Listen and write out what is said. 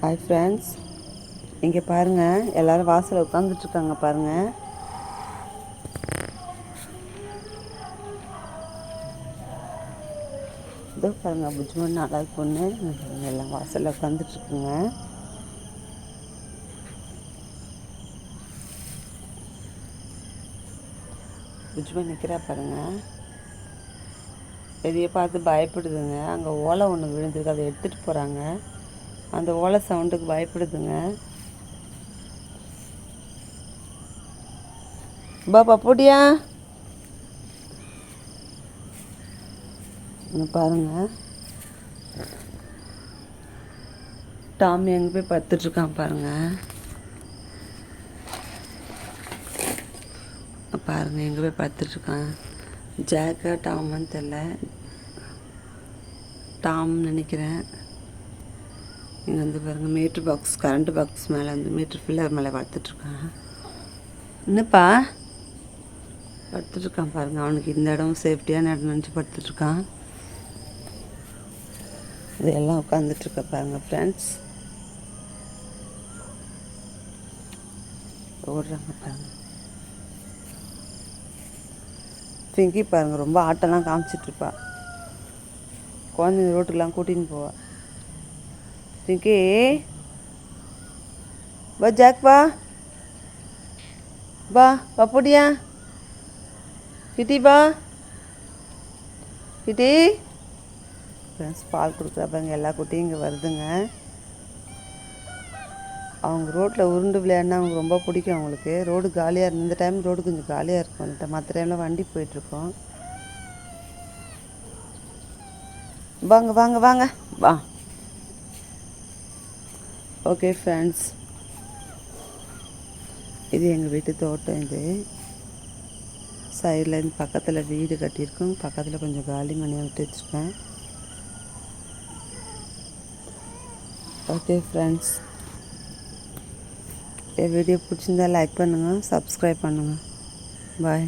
Hi friends, இங்கே பாருங்கள், எல்லோரும் வாசலில் உட்காந்துட்ருக்காங்க பாருங்கள். இதோ பாருங்கள், புஜ்மன் அழகு பொண்ணு எல்லாம் வாசலில் உட்காந்துட்ருக்குங்க. புஜ்மன் நிற்கிறா பாருங்கள். வெளியே பார்த்து பயப்படுதுங்க. அங்கே ஓலை ஒன்று விழுந்துருக்கு, அதை எடுத்துகிட்டு போகிறாங்க. அந்த ஓலை சவுண்டுக்கு பயப்படுதுங்க. பாப்பா போடியா பாருங்க. டாமி எங்கே போய் படுத்துட்ருக்கான் பாருங்க. பாருங்க எங்கே போய் படுத்துட்ருக்கான். ஜாக்கா டாமான்னு தெரில, டாம்னு நினைக்கிறேன். இங்கே வந்து பாருங்கள், மீட்ரு பாக்ஸ், கரண்ட் பாக்ஸ் மேலே வந்து மீட்ரு பில்லர் மேலே படுத்துட்ருக்கான். என்னப்பா படுத்துட்ருக்கான் பாருங்கள். அவனுக்கு இந்த இடம் சேஃப்டியான இடம் நினச்சி படுத்துட்ருக்கான். இதெல்லாம் உட்காந்துட்ருக்க பாருங்கள் ஃப்ரெண்ட்ஸ். ஓடுறாங்க பாருங்கள். பிங்கி பாருங்கள், ரொம்ப ஆட்டெல்லாம் காமிச்சிட்ருப்பா. குழந்தைங்க ரோட்டுக்கெலாம் கூட்டின்னு போவா. பிங்கி வா, ஜாக் வா வா பாப்போடியா, கிட்டி வா கிட்டி. ஃப்ரெண்ட்ஸ், பால் கொடுக்குறா பாருங்க. எல்லா குட்டியும் இங்கே வருதுங்க. அவங்க ரோட்டில் உருண்டு விளையாடினா அவங்க ரொம்ப பிடிக்கும் அவங்களுக்கு. ரோடு காலியாக இருந்து, இந்த டைம் ரோடு கொஞ்சம் காலியாக இருக்கும். மற்ற டைமில் வண்டி போயிட்டுருக்கோம். வாங்க வாங்க வாங்க வா. ஓகே ஃப்ரெண்ட்ஸ், இது எங்கள் வீட்டு தோட்டம். இது சைடில் இருந்து பக்கத்தில் வீடு கட்டியிருக்கோம். பக்கத்தில் கொஞ்சம் காலி மணியாக விட்டு வச்சுருக்கேன். ஓகே ஃப்ரெண்ட்ஸ், வீடியோ பிடிச்சிருந்தா லைக் பண்ணுங்கள், சப்ஸ்கிரைப் பண்ணுங்கள். பாய்.